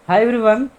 Hi everyone,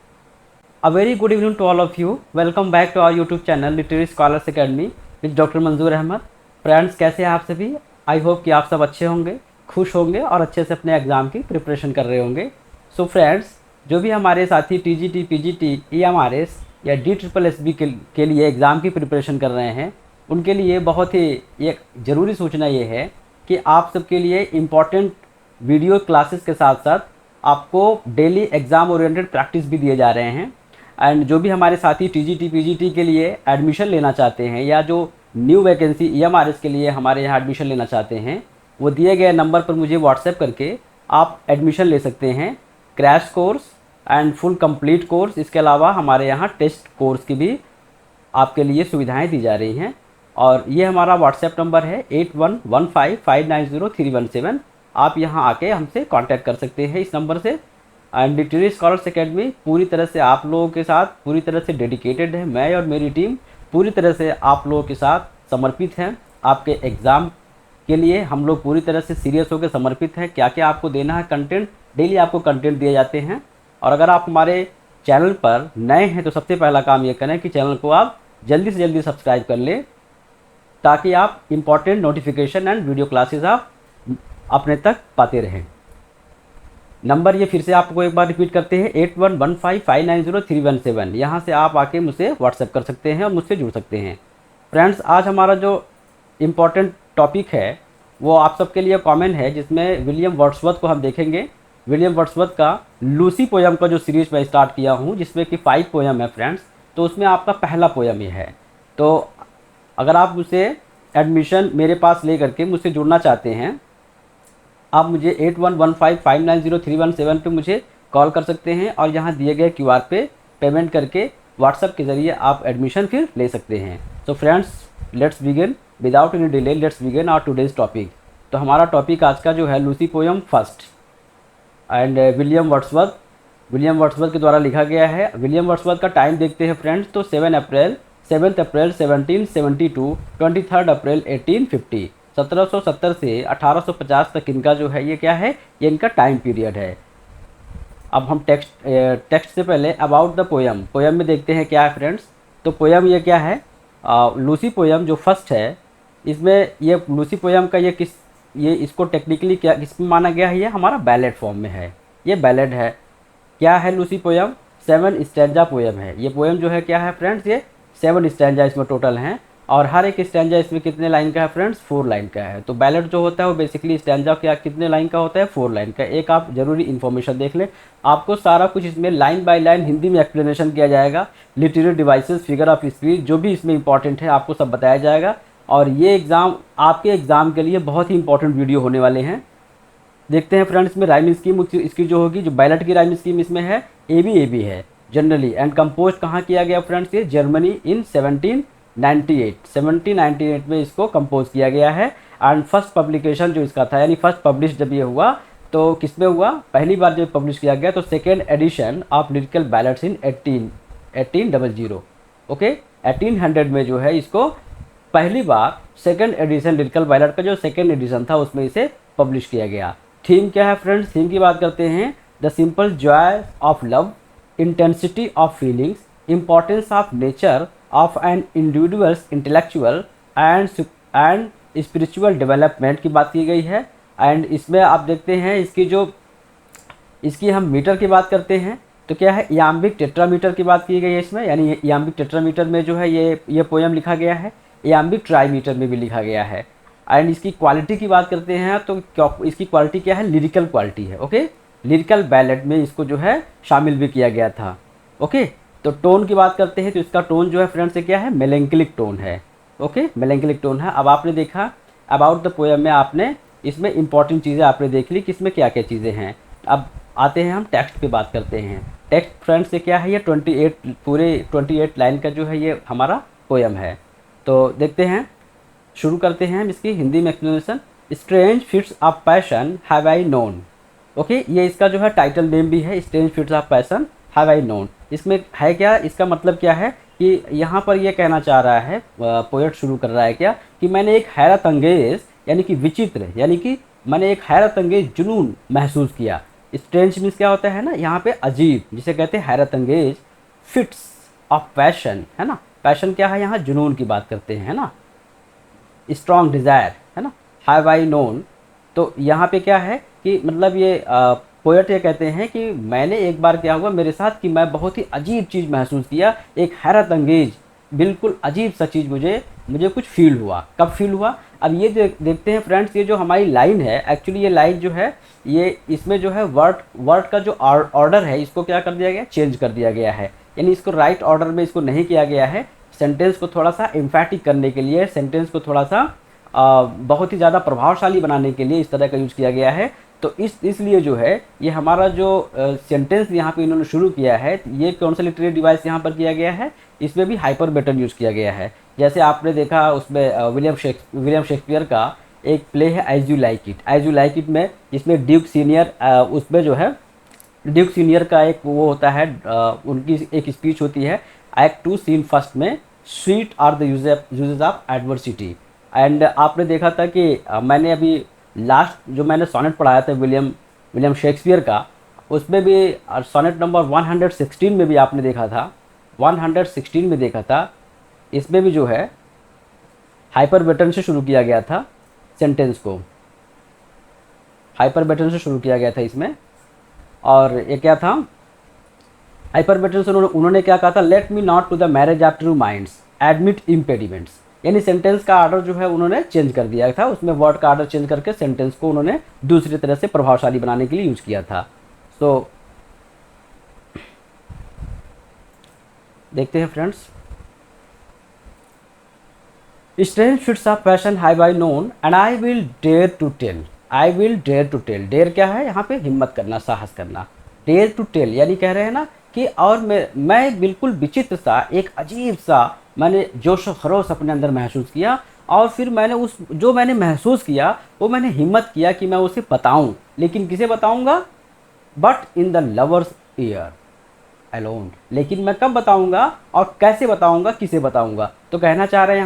a very good evening to all of you. Welcome back to our YouTube channel Literary Scholars Academy with doctor मंजूर Ahmad. Friends, कैसे हैं आप सभी? I hope कि आप सब अच्छे होंगे, खुश होंगे और अच्छे से अपने एग्ज़ाम की प्रिपरेशन कर रहे होंगे. सो फ्रेंड्स, जो भी हमारे साथी टीजीटी, पीजीटी, ईएमआरएस या डी ट्रिपल एस बी के लिए एग्ज़ाम की प्रिपरेशन कर रहे हैं, उनके लिए बहुत ही एक ज़रूरी सूचना ये है कि आप सबके लिए इम्पॉर्टेंट वीडियो क्लासेस के साथ साथ आपको डेली एग्ज़ाम ओरिएंटेड प्रैक्टिस भी दिए जा रहे हैं. एंड जो भी हमारे साथी टीजीटी पीजीटी के लिए एडमिशन लेना चाहते हैं या जो न्यू वैकेंसी ईएमआरएस के लिए हमारे यहाँ एडमिशन लेना चाहते हैं, वो दिए गए नंबर पर मुझे व्हाट्सएप करके आप एडमिशन ले सकते हैं. Crash course and full complete course, इसके अलावा हमारे यहाँ टेस्ट कोर्स की भी आपके लिए सुविधाएं दी जा रही हैं. और ये हमारा व्हाट्सएप नंबर है 8115590317. आप यहाँ आके हमसे कांटेक्ट कर सकते हैं इस नंबर से. एंड लिटरेरी स्कॉलर्स एकेडमी पूरी तरह से आप लोगों के साथ पूरी तरह से डेडिकेटेड है. मैं और मेरी टीम पूरी तरह से आप लोगों के साथ समर्पित हैं. आपके एग्ज़ाम के लिए हम लोग पूरी तरह से सीरियस होकर समर्पित हैं. क्या क्या आपको देना है कंटेंट, डेली आपको कंटेंट दिए जाते हैं. और अगर आप हमारे चैनल पर नए हैं तो सबसे पहला काम ये करें कि चैनल को आप जल्दी से जल्दी सब्सक्राइब कर लें, ताकि आप important notification and video classes आप अपने तक पाते रहें. नंबर ये फिर से आपको एक बार रिपीट करते हैं 8115590317. यहाँ से आप आके मुझसे व्हाट्सएप कर सकते हैं और मुझसे जुड़ सकते हैं. फ्रेंड्स, आज हमारा जो इम्पॉर्टेंट टॉपिक है वो आप सबके लिए कॉमन है, जिसमें विलियम वर्ड्सवर्थ को हम देखेंगे. विलियम वर्ड्सवर्थ का लूसी पोयम का जो सीरीज मैं स्टार्ट किया हूँ, जिसमें कि 5 पोयम है फ्रेंड्स, तो उसमें आपका पहला पोयम ये है. तो अगर आप मुझसे एडमिशन मेरे पास ले करके मुझसे जुड़ना चाहते हैं, आप मुझे 8115590317 पे मुझे कॉल कर सकते हैं और यहाँ दिए गए क्यूआर पे पेमेंट करके व्हाट्सएप के ज़रिए आप एडमिशन फिर ले सकते हैं. तो friends, let's begin without any delay. Let's begin our today's topic. तो हमारा टॉपिक आज का जो है Lucy poem first and William Wordsworth के द्वारा लिखा गया है. विलियम वर्ड्सवर्थ का टाइम देखते हैं फ्रेंड्स, तो 7 अप्रैल 1772, 23 अप्रैल 1850. 1770 से 1850 तक इनका जो है ये क्या है, ये इनका टाइम पीरियड है. अब हम टेक्स्ट से पहले अबाउट द पोयम में देखते हैं क्या है फ्रेंड्स. तो पोयम ये क्या है, लूसी पोयम जो फर्स्ट है, इसमें ये लूसी पोयम का ये इसको टेक्निकली क्या किसमें माना गया है, ये हमारा बैलेड फॉर्म में है. ये बैलेड है. क्या है लूसी पोयम? 7 स्टैंजा पोयम है. ये पोयम जो है क्या है फ्रेंड्स, ये 7 स्टैंजा इसमें टोटल हैं. और हर एक स्टैंजा इसमें कितने लाइन का है फ्रेंड्स? 4 लाइन का है. तो बैलेड जो होता है वो बेसिकली स्टैंजा क्या कितने लाइन का होता है? 4 लाइन का. एक आप जरूरी इन्फॉर्मेशन देख लें, आपको सारा कुछ इसमें लाइन बाय लाइन हिंदी में एक्सप्लेनेशन किया जाएगा. Literary devices, figure of speech, जो भी इसमें इंपॉर्टेंट है आपको सब बताया जाएगा. और ये एग्ज़ाम आपके एग्ज़ाम के लिए बहुत ही इंपॉर्टेंट वीडियो होने वाले हैं. देखते हैं फ्रेंड्स, इसमें राइमिंग स्कीम इसकी जो होगी, जो बैलेड की राइमिंग स्कीम इसमें है ए बी है जनरली. एंड कंपोज कहाँ किया गया फ्रेंड्स? ये जर्मनी इन 1798 में इसको कंपोज किया गया है. एंड फर्स्ट पब्लिकेशन जो इसका था, यानी फर्स्ट पब्लिश जब ये हुआ तो किस में हुआ? पहली बार जब पब्लिश किया गया तो second edition of lyrical ballads in 1800. Okay, 1800 में जो है इसको पहली बार सेकेंड एडिशन लिरिकल बैलेड का जो सेकेंड एडिशन था उसमें इसे पब्लिश किया गया. थीम क्या है फ्रेंड्स? थीम की बात करते हैं. The simple joy of love, intensity of feelings, importance of nature of an individuals intellectual and spiritual development की बात की गई है. एंड इसमें आप देखते हैं इसकी हम मीटर की बात करते हैं तो क्या है, इयाम्बिक टेट्रामीटर की बात की गई है इसमें. यानी इयाम्बिक टेट्रामीटर में जो है ये पोयम लिखा गया है. इयाम्बिक ट्राईमीटर में भी लिखा गया है. एंड इसकी क्वालिटी की बात करते हैं तो इसकी क्वालिटी क्या है? लिरिकल क्वालिटी है. ओके, लिरिकल बैलेड में इसको जो है शामिल भी किया गया था. ओके, तो टोन की बात करते हैं तो इसका टोन जो है फ्रेंड्स, से क्या है? मेलेंकलिक टोन है. ओके, मेलेंकलिक टोन है. अब आपने देखा अबाउट द पोयम में, आपने इसमें इंपॉर्टेंट चीज़ें आपने देख ली कि इसमें क्या क्या चीज़ें हैं. अब आते हैं हम टेक्स्ट पे बात करते हैं. टेक्स्ट फ्रेंड्स से क्या है, ये 28 लाइन का जो है ये हमारा पोयम है. तो देखते हैं, शुरू करते हैं हम इसकी हिंदी में explanation. Strange fits of passion have I known. Okay, ये इसका जो है टाइटल नेम भी है, strange fits of passion have I known. इसमें है क्या, इसका मतलब क्या है कि यहाँ पर ये कहना चाह रहा है, पोएट शुरू कर रहा है क्या, कि मैंने एक हैरत अंगेज यानी कि विचित्र, यानी कि मैंने एक हैरत अंगेज जुनून महसूस किया. स्ट्रेंज मीन्स क्या होता है ना, यहाँ पे अजीब, जिसे कहते हैं हैरत अंगेज। फिट्स ऑफ पैशन, है ना, पैशन क्या है, यहाँ जुनून की बात करते हैं, है ना। स्ट्रॉन्ग डिज़ायर, है ना। हैव आई नोन, तो यहाँ पे क्या है कि मतलब ये पोएट ये कहते हैं कि मैंने एक बार क्या हुआ मेरे साथ कि मैं बहुत ही अजीब चीज़ महसूस किया, एक हैरत अंगेज बिल्कुल अजीब सा चीज़ मुझे मुझे कुछ फील हुआ। कब फील हुआ, अब ये देखते हैं फ्रेंड्स, ये जो हमारी लाइन है एक्चुअली ये लाइन जो है ये इसमें जो है वर्ड वर्ड का जो ऑर्डर है इसको क्या कर दिया गया, चेंज कर दिया गया है, यानी इसको राइट ऑर्डर में इसको नहीं किया गया है। सेंटेंस को थोड़ा सा एम्फैटिक करने के लिए, सेंटेंस को थोड़ा सा बहुत ही ज़्यादा प्रभावशाली बनाने के लिए इस तरह का यूज़ किया गया है। तो इसलिए जो है ये हमारा जो सेंटेंस यहाँ पे इन्होंने शुरू किया है, ये कौन सा लिटरेरी डिवाइस यहाँ पर किया गया है, इसमें भी हाइपरबेटन यूज़ किया गया है। जैसे आपने देखा उसमें विलियम शेक्सपियर का एक प्ले है as you like it. As you like it में इसमें ड्यूक सीनियर उसमें जो है ड्यूक सीनियर का एक वो होता है, उनकी एक स्पीच होती है एक्ट 2 सीन फर्स्ट में, sweet are the uses of adversity. And आपने देखा था कि मैंने अभी लास्ट जो मैंने सोनेट पढ़ाया था विलियम शेक्सपियर का, उसमें भी सोनेट नंबर 116 में भी आपने देखा था, 116 में देखा था, इसमें भी जो है हाइपरबेटन से शुरू किया गया था, सेंटेंस को हाइपरबेटन से शुरू किया गया था इसमें। और ये क्या था, हाइपरबेटन से उन्होंने क्या कहा था, let me not to the marriage after you minds admit impediments, यानी सेंटेंस का आर्डर जो है उन्होंने चेंज कर दिया था, उसमें वर्ड का आर्डर चेंज करके सेंटेंस को उन्होंने दूसरी तरह से प्रभावशाली बनाने के लिए यूज किया था। तो देखते हैं friends, strange fits of passion have I known and I will dare to tell. I will dare to tell, dare क्या है यहाँ पे, हिम्मत करना, साहस करना। डेयर टू टेल यानी कह रहे हैं ना कि और मैं बिल्कुल विचित्र सा, एक अजीब सा मैंने जोश खरोश अपने अंदर महसूस किया, और फिर मैंने उस जो मैंने महसूस किया वो मैंने हिम्मत किया कि मैं उसे बताऊं, लेकिन किसे बताऊंगा, but in the lovers year alone, लेकिन मैं कब बताऊंगा और कैसे बताऊंगा, किसे बताऊंगा। तो कहना चाह रहे हैं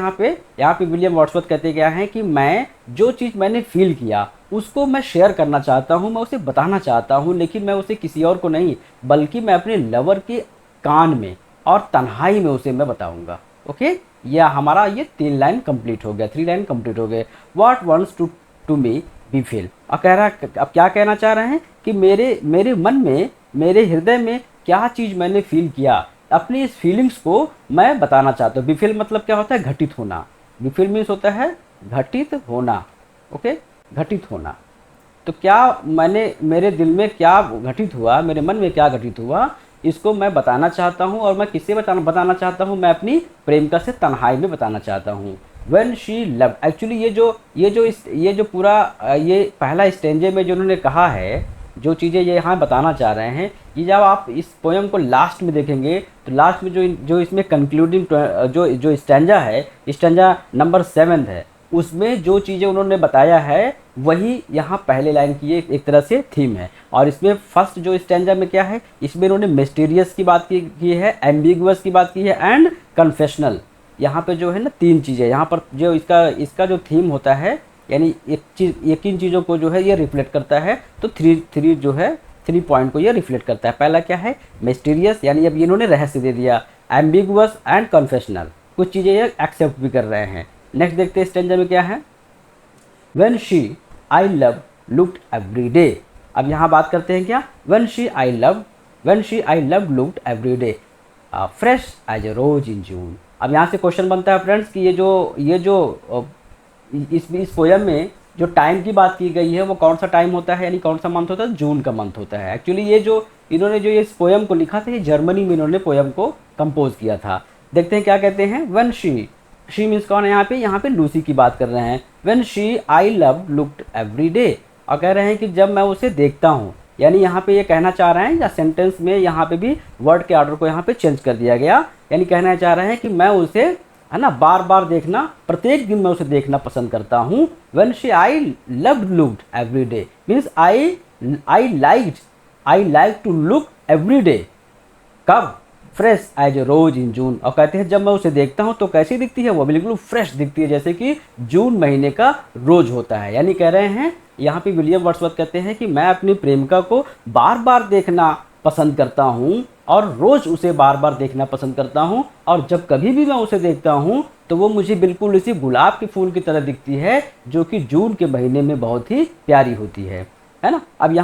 यहाँ पे विलियम वर्ड्सवर्थ कहते क्या हैं कि मैं जो चीज़ मैंने फील किया उसको मैं शेयर करना चाहता हूँ, मैं उसे बताना चाहता हूँ, लेकिन मैं उसे किसी और को नहीं, बल्कि मैं अपने लवर के कान में और तन्हाई में उसे मैं बताऊंगा। ओके, या हमारा ये 3 लाइन कंप्लीट हो गया, 3 लाइन कंप्लीट हो गए। What wants to me be feel, और कह रहा, अब क्या कहना चाह रहे हैं कि मेरे मन में, मेरे हृदय में क्या चीज़ मैंने फील किया, अपनी इस फीलिंग्स को मैं बताना चाहता हूँ। बिफिल मतलब क्या होता है, घटित होना। बिफिल मीन्स होता है घटित होना। ओके, घटित होना। तो क्या मेरे दिल में क्या घटित हुआ, मेरे मन में क्या घटित हुआ, इसको मैं बताना चाहता हूँ। और मैं किससे बताना चाहता हूँ, मैं अपनी प्रेमिका से तन्हाई में बताना चाहता हूँ। When she loved, एक्चुअली ये जो पूरा ये पहला स्टेंजे में जो उन्होंने कहा है, जो चीज़ें ये यहाँ बताना चाह रहे हैं, ये जब आप इस पोएम को लास्ट में देखेंगे तो लास्ट में जो इसमें कंक्लूडिंग जो स्टैंजा है, स्टैंजा नंबर 7 है, उसमें जो चीज़ें उन्होंने बताया है वही यहाँ पहले लाइन की एक तरह से थीम है। और इसमें फर्स्ट जो स्टैंजा में क्या है, इसमें उन्होंने मिस्टीरियस की बात की है, एम्बिगुअस की बात की है, एंड कन्फेशनल। यहाँ पे जो है ना 3 चीज़ें, यहाँ पर जो इसका जो थीम होता है, यानी एक इन चीज़ों को जो है ये रिफ्लेक्ट करता है। तो 3 पॉइंट को ये रिफ्लेक्ट करता है। पहला क्या है, मिस्टीरियस, यानी अब इन्होंने रहस्य दे दिया, एम्बिगुअस एंड कन्फेशनल, कुछ चीज़ें ये एक्सेप्ट भी कर रहे हैं। नेक्स्ट देखते हैं स्टैंजा में क्या है, when she I love looked every day. अब यहाँ बात करते हैं क्या, when she I love looked every day fresh as a rose in June. अब यहाँ से क्वेश्चन बनता है फ्रेंड्स कि ये जो इस पोयम में जो टाइम की बात की गई है वो कौन सा टाइम होता है, यानी कौन सा मंथ होता है, जून का मंथ होता है। एक्चुअली ये जो इन्होंने जो इस पोयम को लिखा था, ये जर्मनी में इन्होंने पोयम को कंपोज किया था। देखते हैं क्या कहते हैं, व्हेन शी मीन्स कौन है यहाँ पे लूसी की बात कर रहे हैं। When she I love looked every day, और कह रहे हैं कि जब मैं उसे देखता हूँ, यानी यहाँ पे ये कहना चाह रहे हैं, या सेंटेंस में यहाँ पे भी वर्ड के ऑर्डर को यहाँ पे चेंज कर दिया गया, यानी कहना चाह रहे हैं कि मैं उसे, है ना, बार बार देखना, प्रत्येक दिन मैं उसे देखना पसंद करता हूँ। When she I loved looked every day means I like to look every day. कब, fresh as a rose in June. और कहते हैं जब मैं उसे देखता हूँ तो कैसी दिखती है, वो बिल्कुल फ्रेश दिखती है, जैसे कि जून महीने का रोज होता है। यानी कह रहे हैं यहाँ पे विलियम वर्ड्सवर्थ कहते हैं कि मैं अपनी प्रेमिका को बार बार देखना पसंद करता हूँ और रोज़ उसे बार बार देखना पसंद करता हूँ, और जब कभी भी मैं उसे देखता हूँ तो वो मुझे बिल्कुल इसी गुलाब के फूल की तरह दिखती है, जो कि जून के महीने में बहुत ही प्यारी होती है ना। अब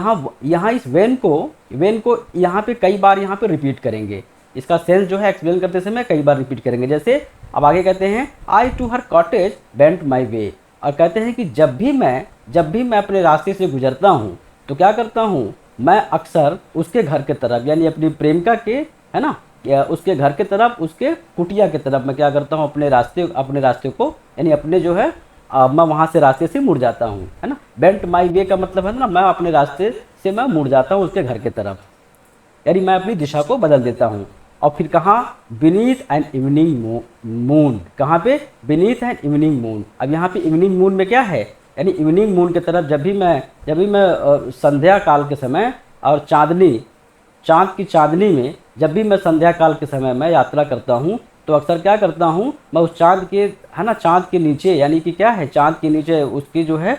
यहाँ इस वेन को यहाँ पे कई बार यहाँ पे रिपीट करेंगे। इसका सेंस जो है एक्सप्लेन करते समय कई बार रिपीट करेंगे। जैसे अब आगे कहते हैं आई टू हर कॉटेज बेंट माई वे, और कहते हैं कि जब भी मैं अपने रास्ते से गुजरता हूँ तो क्या करता हूँ, मैं अक्सर उसके घर के तरफ, यानी अपनी प्रेमिका के, है ना, या उसके घर के तरफ, उसके कुटिया के तरफ मैं क्या करता हूँ, अपने रास्ते को, यानी अपने जो है मैं वहाँ से रास्ते से मुड़ जाता हूँ, है ना। बेंट माई वे का मतलब है ना, मैं अपने रास्ते से मैं मुड़ जाता हूँ उसके घर के तरफ, यानी मैं अपनी दिशा को बदल देता हूँ। और फिर कहाँ, बीनीथ एन इवनिंग मून, कहाँ पे, बीनीथ एन इवनिंग मून। अब यहाँ पे इवनिंग मून में क्या है, यानी इवनिंग मून की तरफ जब भी मैं संध्या काल के समय और चाँद की चांदनी में जब भी मैं संध्या काल के समय में यात्रा करता हूँ तो अक्सर क्या करता हूँ, मैं उस चाँद के, है ना, चाँद के नीचे, यानी कि क्या है, चाँद के नीचे उसकी जो है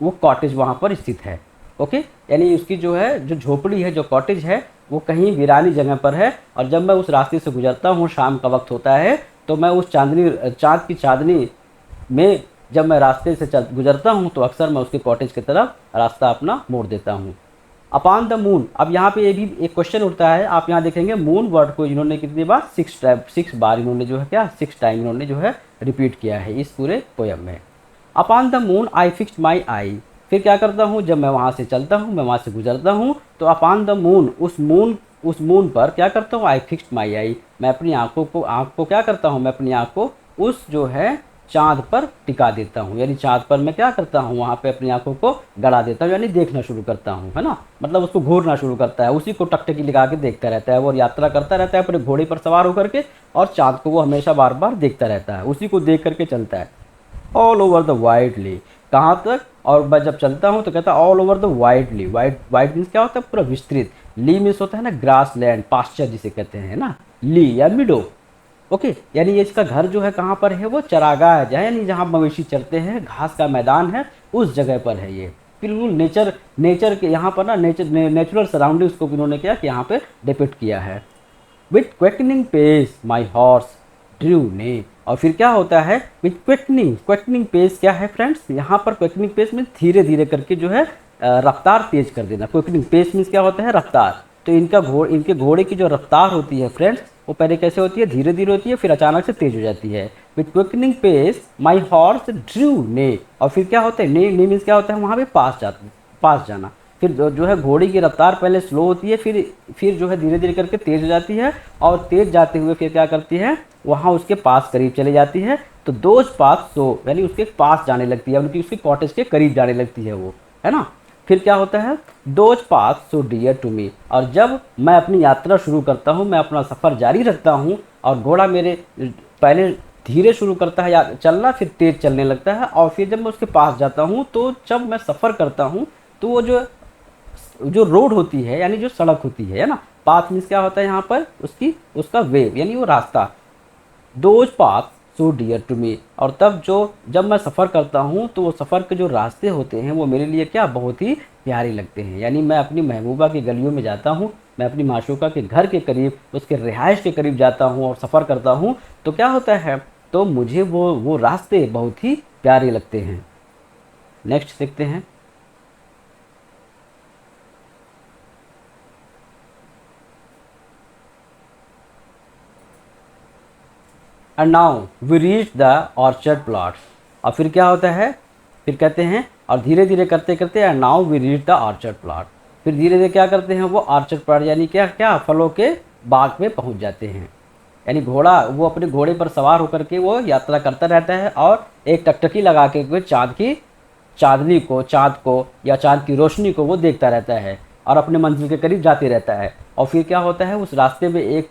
वो कॉटेज वहाँ पर स्थित है। ओके, यानी उसकी जो है, जो झोपड़ी है, जो कॉटेज है, वो कहीं वीरानी जगह पर है। और जब मैं उस रास्ते से गुजरता हूँ, शाम का वक्त होता है, तो मैं उस चाँद की चांदनी में जब मैं रास्ते से गुजरता हूँ तो अक्सर मैं उसके कॉटेज की तरफ रास्ता अपना मोड़ देता हूँ। अपॉन द मून, अब यहाँ पे ये भी एक क्वेश्चन उठता है। आप यहाँ देखेंगे मून वर्ड को इन्होंने कितनी बार, 6 बार इन्होंने जो है क्या, 6 टाइम इन्होंने जो है रिपीट किया है इस पूरे पोयम में। Upon the moon I fixed my eye, फिर क्या करता हूँ, जब मैं वहाँ से चलता हूँ, मैं वहाँ से गुजरता हूँ, तो अपॉन द मून, उस मून पर क्या करता हूँ, आई फिक्स्ड माई आई, मैं अपनी आँख को क्या करता हूँ, मैं अपनी आँख को उस जो है चाँद पर टिका देता हूँ, यानी चाँद पर मैं क्या करता हूँ, वहाँ पे अपनी आँखों को गड़ा देता हूँ, यानी देखना शुरू करता हूँ, है ना, मतलब उसको घूरना शुरू करता है, उसी को टकटकी लगा के देखता रहता है, वो यात्रा करता रहता है अपने घोड़े पर सवार होकर के, और चाँद को वो हमेशा बार बार देखता रहता है, उसी को देख करके चलता है। ऑल ओवर द वाइडली, कहाँ तक, और मैं जब चलता हूँ तो कहता है all over the widely, wide means क्या होता है, पूरा विस्तृत, ली मीन्स होता है ना ग्रास लैंड, पास्चर जिसे कहते हैं ना, ली या मिडो। ओके, यानी ये इसका घर जो है कहाँ पर है, वो चरागाह है, यानी जहाँ मवेशी चरते हैं, घास का मैदान है, उस जगह पर है ये। बिल्कुल नेचर के यहाँ पर ना, नेचुरल सराउंडिंग्स को इन्होंने क्या कि यहाँ पे डिपिक्ट किया है। With quickening pace my horse drew ने, और फिर क्या होता है, विथ क्वेकनिंग पेस क्या है फ्रेंड्स, यहाँ पर क्वेकनिंग पेस में धीरे धीरे करके जो है रफ्तार तेज कर देना। क्वेकनिंग पेस मीन्स क्या होता है, रफ्तार। तो इनके घोड़े की जो रफ्तार होती है फ्रेंड्स, वो पहले कैसे होती है, धीरे धीरे होती है, फिर अचानक से तेज हो जाती है। With quickening pace my horse drew ने, और फिर क्या होता है, ने मीन्स क्या होता है, वहाँ पे पास जाना। फिर जो है घोड़ी की रफ्तार पहले स्लो होती है, फिर जो है धीरे धीरे करके तेज हो जाती है, और तेज जाते हुए फिर क्या करती है, वहाँ उसके पास करीब चली जाती है। तो दोज पास सो, यानी उसके पास जाने लगती है, उनकी उसके कॉटेज के करीब जाने लगती है वो, है ना। फिर क्या होता है, those path so dear to me, और जब मैं अपनी यात्रा शुरू करता हूँ, मैं अपना सफ़र जारी रखता हूँ, और घोड़ा मेरे पहले धीरे शुरू करता है या चलना, फिर तेज़ चलने लगता है, और फिर जब मैं उसके पास जाता हूँ, तो जब मैं सफ़र करता हूँ तो वो जो रोड होती है, यानी जो सड़क होती है ना, पाथ मीन्स क्या होता है यहाँ पर, उसका वे, यानी वो रास्ता, those path so dear to me, और जब मैं सफ़र करता हूँ तो वो सफ़र के जो रास्ते होते हैं वो मेरे लिए क्या, बहुत ही प्यारे लगते हैं। यानी मैं अपनी महबूबा की गलियों में जाता हूँ, मैं अपनी माशूका के घर के करीब, उसके रिहाइश के करीब जाता हूँ और सफ़र करता हूँ, तो क्या होता है, तो मुझे वो रास्ते बहुत ही प्यारे लगते हैं। नेक्स्ट देखते हैं। And now we reach the orchard plot, और फिर क्या होता है, फिर कहते हैं, और धीरे धीरे करते करते and now we reach the orchard plot, फिर धीरे धीरे क्या करते हैं, वो ऑर्चर्ड प्लॉट, यानी क्या फलों के बाग में पहुंच जाते हैं। यानी वो अपने घोड़े पर सवार होकर के वो यात्रा करता रहता है, और एक टकटकी लगा के वो चाँद को या चाँद की रोशनी को वो देखता रहता है, और अपने मंजिल के करीब जाते रहता है। और फिर क्या होता है, उस रास्ते में एक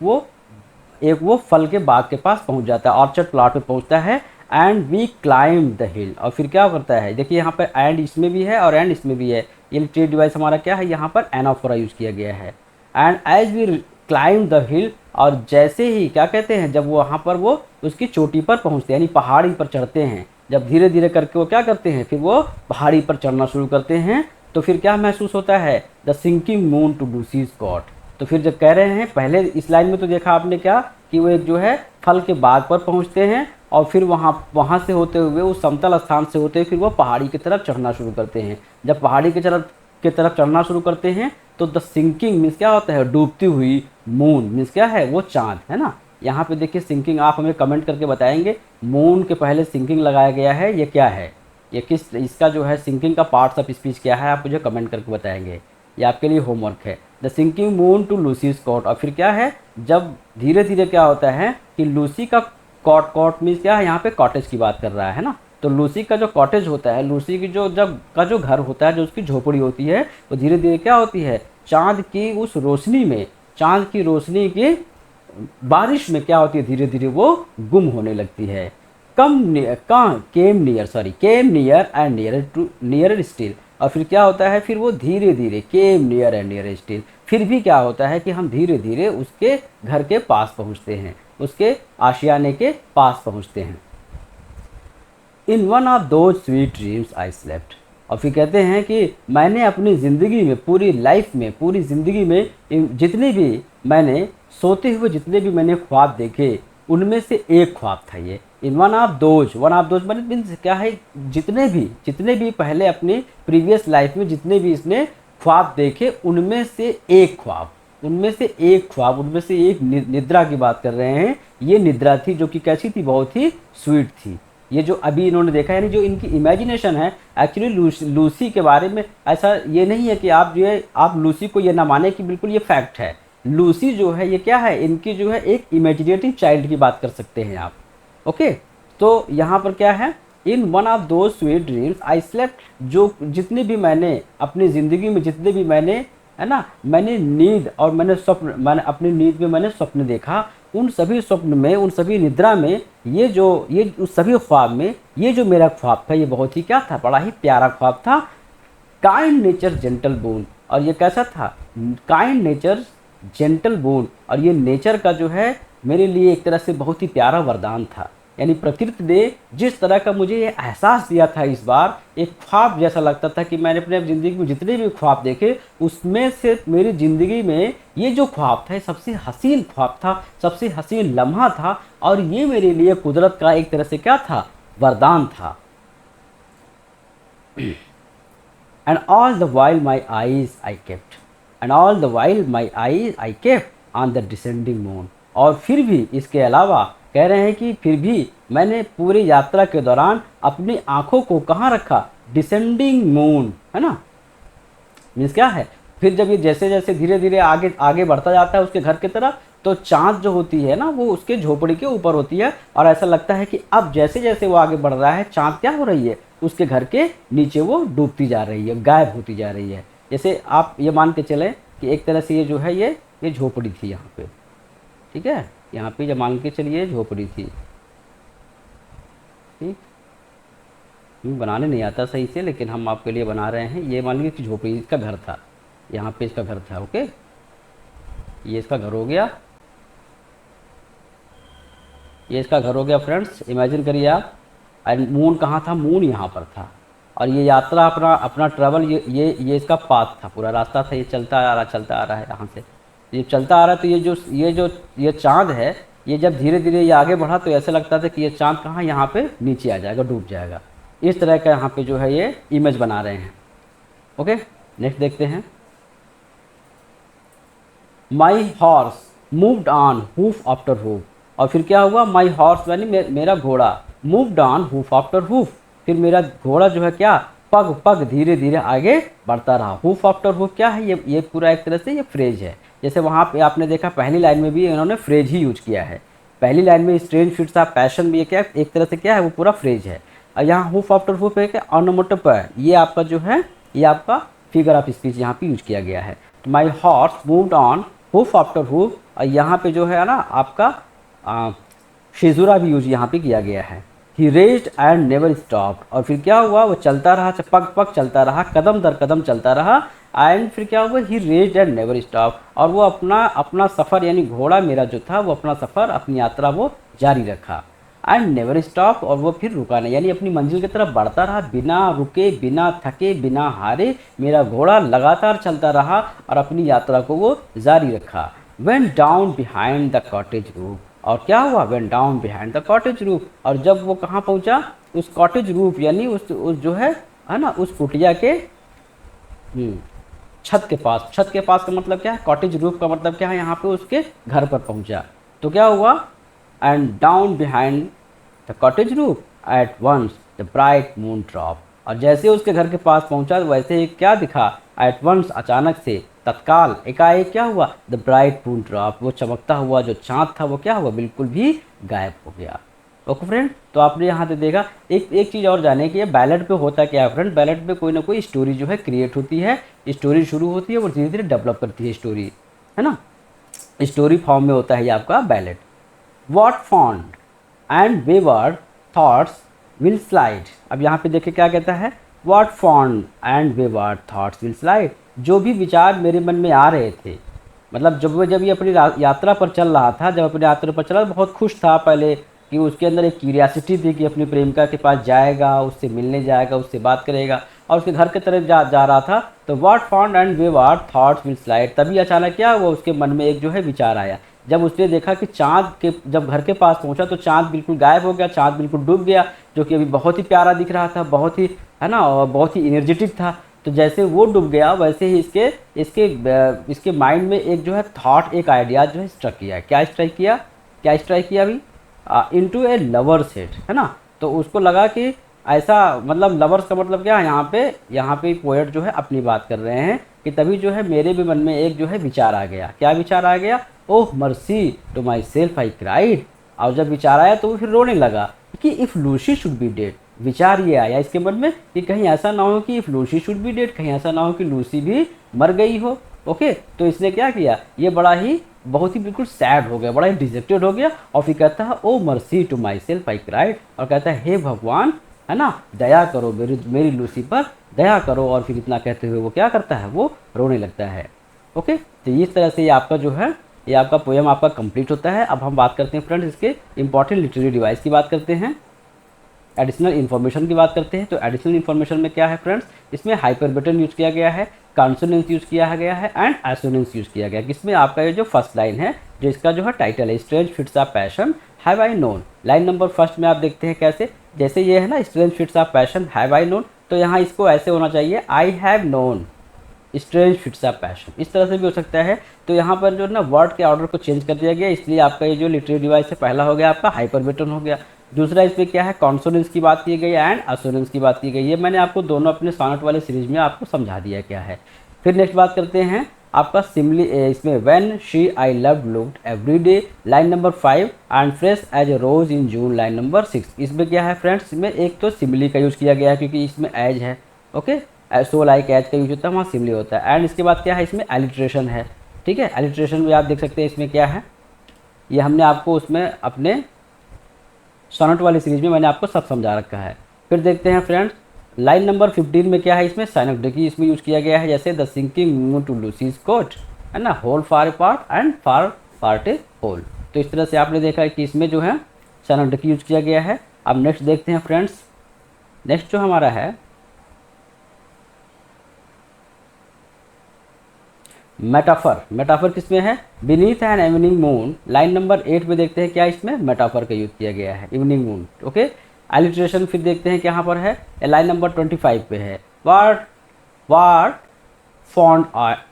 वो फल के बाग के पास पहुंच जाता है, ऑर्चर्ड प्लॉट पे पहुंचता है। And we climb the hill, और फिर क्या करता है, देखिए यहाँ पर एंड इसमें भी है और एंड इसमें भी है, ये ट्री डिवाइस हमारा क्या है, यहाँ पर एनाफोरा यूज़ किया गया है। And as we climb the hill, और जैसे ही क्या कहते हैं, जब वो वहाँ पर वो उसकी चोटी पर पहुँचते हैं यानी पहाड़ी पर चढ़ते हैं, जब धीरे धीरे करके वो क्या करते हैं, फिर वो पहाड़ी पर चढ़ना शुरू करते हैं, तो फिर क्या महसूस होता है, the sinking moon to Lucy's cot. तो फिर जब कह रहे हैं, पहले इस लाइन में तो देखा आपने क्या कि वो एक जो है फल के बाग पर पहुंचते हैं और फिर वहाँ से होते हुए उस समतल स्थान से होते हुए फिर वो पहाड़ी की तरफ चढ़ना शुरू करते हैं। जब पहाड़ी की तरफ चढ़ना शुरू करते हैं तो द सिंकिंग मीन्स क्या होता है, डूबती हुई, मून मीन्स क्या है, वो चाँद है ना। यहाँ पे देखिए सिंकिंग, आप हमें कमेंट करके बताएंगे मून के पहले सिंकिंग लगाया गया है, ये क्या है, ये किस, इसका जो है सिंकिंग का पार्ट्स ऑफ स्पीच क्या है, आप मुझे कमेंट करके बताएंगे, ये आपके लिए होमवर्क है। The sinking moon to Lucy's cot, और फिर क्या है, जब धीरे धीरे क्या होता है कि लूसी का कॉट, कॉट मीन्स क्या है, यहाँ पे कॉटेज की बात कर रहा है ना, तो लूसी का जो कॉटेज होता है, लूसी की जो घर होता है, जो उसकी झोपड़ी होती है, वो धीरे धीरे क्या होती है, चाँद की उस रोशनी में, चाँद की रोशनी की बारिश में क्या होती है, धीरे धीरे वो गुम होने लगती है। Came near and near still, और फिर क्या होता है, फिर वो धीरे धीरे, came near and near still, फिर भी क्या होता है कि हम धीरे धीरे उसके घर के पास पहुंचते हैं, उसके आशियाने के पास पहुंचते हैं। In one of those sweet dreams I slept, और फिर कहते हैं कि मैंने अपनी ज़िंदगी में, पूरी लाइफ में, पूरी ज़िंदगी में जितने भी मैंने सोते हुए जितने भी मैंने ख्वाब देखे, उनमें से एक ख्वाब था ये। In one of those means क्या है, जितने भी पहले अपने प्रीवियस लाइफ में जितने भी इसने ख्वाब देखे, उनमें से एक ख्वाब, उनमें से एक निद्रा की बात कर रहे हैं। ये निद्रा थी जो कि कैसी थी, बहुत ही स्वीट थी। ये जो अभी इन्होंने देखा, यानी जो इनकी इमेजिनेशन है, एक्चुअली लूसी के बारे में ऐसा ये नहीं है कि आप लूसी को ये ना माने कि बिल्कुल ये फैक्ट है। लूसी जो है ये क्या है, इनकी जो है एक इमेजिनेटिव चाइल्ड की बात कर सकते हैं आप। ओके, तो यहाँ पर क्या है, in one of those sweet dreams I slept, जो जितने भी मैंने अपनी ज़िंदगी में जितने भी मैंने, है ना, मैंने नींद और मैंने अपनी नींद में मैंने स्वप्न देखा, उन सभी स्वप्न में, उन सभी निद्रा में, ये उस सभी ख्वाब में, ये जो मेरा ख्वाब था, ये बहुत ही क्या था, बड़ा ही प्यारा ख्वाब था। काइंड नेचर जेंटल बोन, और ये कैसा था, काइंड नेचर जेंटल बोन, और ये नेचर का जो है मेरे लिए एक तरह से बहुत ही प्यारा वरदान था। यानी प्रकृति ने जिस तरह का मुझे ये एहसास दिया था इस बार, एक ख्वाब जैसा लगता था कि मैंने अपने ज़िंदगी में जितने भी ख्वाब देखे, उसमें से मेरी ज़िंदगी में ये जो ख्वाब था, सबसे हसीन ख्वाब था, सबसे हसीन लम्हा था, और ये मेरे लिए कुदरत का एक तरह से क्या था, वरदान था। And all the while my eyes I kept, and all the while my eyes I kept on the descending moon, और फिर भी इसके अलावा कह रहे हैं कि फिर भी मैंने पूरी यात्रा के दौरान अपनी आंखों को कहाँ रखा, डिसेंडिंग मून, है ना, मीन्स क्या है, फिर जब ये जैसे जैसे धीरे धीरे आगे आगे बढ़ता जाता है उसके घर की तरफ, तो चाँद जो होती है ना, वो उसके झोपड़ी के ऊपर होती है, और ऐसा लगता है कि अब जैसे जैसे वो आगे बढ़ रहा है, चाँद क्या हो रही है, उसके घर के नीचे वो डूबती जा रही है, गायब होती जा रही है। जैसे आप ये मान के चलें कि एक तरह से ये जो है ये झोपड़ी थी यहाँ पे, ठीक है, यहाँ पे जब मान के चलिए झोपड़ी थी, ठीक, बनाने नहीं आता सही से, लेकिन हम आपके लिए बना रहे हैं। ये मान लीजिए कि झोपड़ी, इसका घर था, यहाँ पे इसका घर था। ओके, ये इसका घर हो गया, ये इसका घर हो गया फ्रेंड्स, इमेजिन करिए आप। एंड मून कहाँ था, मून यहाँ पर था, और ये यात्रा अपना ट्रैवल, ये इसका पाथ था, पूरा रास्ता था, ये चलता आ रहा है यहाँ से, ये चलता आ रहा है। तो ये चाँद है, ये जब धीरे धीरे ये आगे बढ़ा तो ऐसा लगता था कि ये चाँद कहाँ, यहाँ पे नीचे आ जाएगा, डूब जाएगा। इस तरह का यहाँ पे जो है ये इमेज बना रहे हैं। ओके, नेक्स्ट देखते हैं। My horse moved on hoof after hoof, और फिर क्या हुआ, माई हॉर्स यानी मेरा घोड़ा, moved on hoof after hoof, फिर मेरा घोड़ा जो है क्या, पग पग धीरे धीरे आगे बढ़ता रहा। हूफ आफ्टर हूफ क्या है, ये पूरा एक तरह से ये फ्रेज है। जैसे वहाँ पे आपने देखा पहली लाइन में भी इन्होंने फ्रेज ही यूज किया है। पहली लाइन में स्ट्रेंज फिट्स ऑफ पैशन भी क्या एक तरह से क्या है, वो पूरा फ्रेज है। और यहाँ हूफ आफ्टर हूफ है क्या, ऑनोमेटोपोय, ये आपका जो है, ये आपका फिगर ऑफ स्पीच यहाँ पे यूज किया गया है। तो my horse moved on hoof after hoof, और यहाँ पे जो है ना आपका शिजुरा भी यूज यहाँ पे किया गया है। ही रेज्ड एंड नेवर स्टॉप्ड, और फिर क्या हुआ, वो चलता रहा, पग पग चलता रहा, कदम दर कदम चलता रहा, एंड फिर क्या हुआ, ही रेज्ड एंड नेवर स्टॉप, और वो अपना अपना सफ़र यानी घोड़ा मेरा जो था वो अपना सफ़र अपनी यात्रा वो जारी रखा। एंड नेवर स्टॉप, और वो फिर रुका नहीं, यानी अपनी मंजिल की तरफ बढ़ता रहा बिना रुके, बिना थके, बिना हारे। मेरा घोड़ा लगातार चलता रहा और अपनी यात्रा को वो जारी रखा। Went down behind the cottage roof, और क्या हुआ, went down behind the cottage roof, और जब वो कहाँ पहुँचा, उस कॉटेज रूफ यानी उस जो है ना, उस कुटिया के छत के पास। छत के पास का मतलब क्या है, कॉटेज रूफ का मतलब क्या है, यहाँ पे उसके घर पर पहुँचा। तो क्या हुआ, and down behind the cottage roof at once the bright moon drop, और जैसे उसके घर के पास पहुंचा वैसे ही क्या दिखा, एट वंस अचानक से, तत्काल, एकाएक क्या हुआ, द ब्राइट मून ड्रॉप, वो चमकता हुआ जो चाँद था वो क्या हुआ, बिल्कुल भी गायब हो गया। ओके फ्रेंड, तो आपने यहाँ पे देखा। एक चीज़ और जाने की है, बैलेट पे होता क्या है फ्रेंड, बैलेट पे कोई ना कोई स्टोरी जो है क्रिएट होती है, स्टोरी शुरू होती है और धीरे धीरे डेवलप करती है स्टोरी, है ना। स्टोरी फॉर्म में होता है ये आपका ballot. What fond and wayward thoughts will slide, अब यहाँ पे देखिए क्या कहता है, what fond and wayward thoughts will slide, जो भी विचार मेरे मन में आ रहे थे, मतलब जब ये अपनी यात्रा पर चल रहा था, जब अपनी यात्रा पर चला बहुत खुश था पहले, कि उसके अंदर एक क्यूरियासिटी थी कि अपनी प्रेमिका के पास जाएगा, उससे मिलने जाएगा, उससे बात करेगा, और उसके घर की तरफ जा रहा था। तो what found and wayward thoughts will slide, तभी अचानक क्या हुआ, उसके मन में एक जो है विचार आया। जब उसने देखा कि चाँद के, जब घर के पास पहुंचा तो चाँद बिल्कुल गायब हो गया, चाँद बिल्कुल डूब गया, जो कि अभी बहुत ही प्यारा दिख रहा था, बहुत ही, है ना, और बहुत ही एनर्जेटिक था। तो जैसे वो डूब गया वैसे ही इसके माइंड में एक जो है थॉट, एक आइडिया जो है स्ट्राइक किया। क्या स्ट्राइक किया अभी, इनटू ए लवर सेट, है ना। तो उसको लगा कि ऐसा, मतलब लवर्स का मतलब क्या है, यहाँ पे पोएट जो है अपनी बात कर रहे हैं कि तभी जो है मेरे भी मन में एक जो है विचार आ गया। क्या विचार आ गया, oh mercy to my self I cried, और जब विचार आया तो वो फिर रोने लगा कि if Lucy should be dead, विचार ये आया इसके मन में कि कहीं ऐसा ना हो कि if Lucy should be dead, कहीं ऐसा ना हो कि लूसी भी मर गई हो। ओके, तो इसने क्या किया, ये बड़ा ही, बहुत ही बिल्कुल सैड हो गया, बड़ा ही डिजेक्टेड हो गया, और फिर कहता है oh mercy to my self I cried, और कहता है हे भगवान, है ना, दया करो मेरी लूसी पर, दया करो, और फिर इतना कहते हुए वो क्या करता है, वो रोने लगता है। ओके, तो इस तरह से ये आपका जो है, ये आपका पोएम आपका कंप्लीट होता है। अब हम बात करते हैं फ्रेंड्स इसके इंपॉर्टेंट लिटरेरी डिवाइस की बात करते हैं, एडिशनल इन्फॉर्मेशन की बात करते हैं। तो एडिशनल इन्फॉर्मेशन में क्या है फ्रेंड्स, इसमें हाइपरबटन यूज़ किया गया है, कॉन्सोनेंस यूज़ किया गया है एंड एसोनेंस यूज़ किया गया है। किसमें, आपका ये जो फर्स्ट लाइन है, जो इसका जो है टाइटल है, strange fits of passion have I known, line number first में आप देखते हैं कैसे, जैसे ये है ना strange fits of passion have I known, तो यहाँ इसको ऐसे होना चाहिए, I have known strange fits of passion, इस तरह से भी हो सकता है। तो यहाँ पर जो ना वर्ड के ऑर्डर को चेंज कर दिया गया, इसलिए आपका ये जो लिटरेरी डिवाइस है, पहला हो गया आपका हाइपरबटन हो गया, दूसरा इसमें क्या है, कॉन्सोनेंस की बात की गई एंड एसोनेंस की बात की गई। ये मैंने आपको दोनों अपने सोनेट वाले सीरीज में आपको समझा दिया क्या है। फिर नेक्स्ट बात करते हैं आपका सिमली, इसमें when she I love looked every day, line number 5, and fresh as a rose in June, line number 6। इसमें क्या है फ्रेंड्स, इसमें एक तो सिमली का यूज़ किया गया है क्योंकि इसमें एज है, ओके, सो लाइक एज का यूज होता है, वहाँ सिमली होता है। एंड इसके बाद क्या है, इसमें एलिट्रेशन है, ठीक है, एलिट्रेशन भी आप देख सकते हैं इसमें क्या है, ये हमने आपको उसमें अपने सोनेट वाली सीरीज में मैंने आपको सब समझा रखा है। फिर देखते हैं फ्रेंड्स लाइन नंबर 15 में क्या है, इसमें साइनोक्टिकी इसमें यूज़ किया गया है, जैसे the sinking moon to Lucy's cot, है ना, whole for a part and for part a whole. तो इस तरह से आपने देखा है कि इसमें जो है साइनोक्टिकी यूज़ किया गया है। अब नेक्स्ट देखते हैं फ्रेंड्स, नेक्स्ट जो हमारा है मेटाफर। मेटाफर किसमें है, beneath an evening moon, line number 8 में देखते हैं क्या इसमें मेटाफर का यूज़ किया गया है, इवनिंग मून। ओके, एलिट्रेशन फिर देखते हैं कहाँ पर है, लाइन नंबर 25 पे है, what fond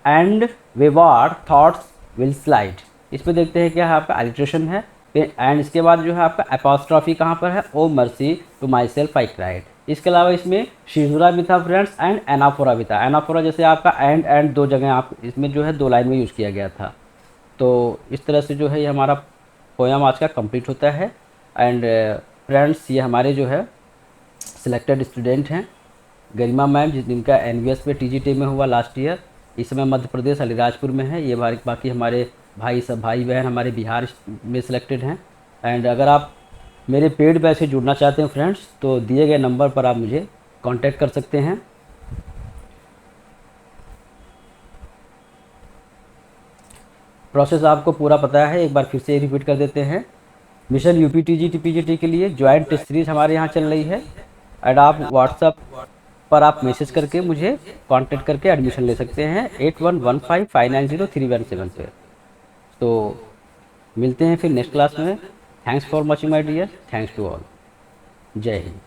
and wayward thoughts will slide, इसमें देखते हैं क्या है आपका एलिट्रेशन है। फिर एंड इसके बाद जो है आपका एपोस्ट्रॉफी कहाँ पर है, oh mercy to my self I cried. इसके अलावा इसमें शिजुरा भी था फ्रेंड्स एंड एनाफोरा भी था। एनाफोरा जैसे आपका एंड दो जगह आप इसमें जो है दो लाइन में यूज़ किया गया था। तो इस तरह से जो है ये हमारा पोएम आज का कंप्लीट होता है। एंड फ्रेंड्स ये हमारे जो है सिलेक्टेड स्टूडेंट हैं, गरिमा मैम जिनका NVS पे TGT में हुआ लास्ट ईयर, इस समय मध्य प्रदेश अलीराजपुर में है। ये बाकी हमारे भाई बहन हमारे बिहार में सिलेक्टेड हैं। एंड अगर आप मेरे पेड बैच से जुड़ना चाहते हैं फ्रेंड्स, तो दिए गए नंबर पर आप मुझे कांटेक्ट कर सकते हैं। प्रोसेस आपको पूरा पता है, एक बार फिर से रिपीट कर देते हैं। मिशन यूपीटीजी टीपीजीटी के लिए ज्वाइंट टेस्ट सीरीज हमारे यहाँ चल रही है, एंड आप व्हाट्सअप पर आप मैसेज करके मुझे कांटेक्ट करके एडमिशन ले सकते हैं 8115590317 पे। तो मिलते हैं फिर नेक्स्ट क्लास में। Thanks for watching my dear, thanks to all, जय हिंद।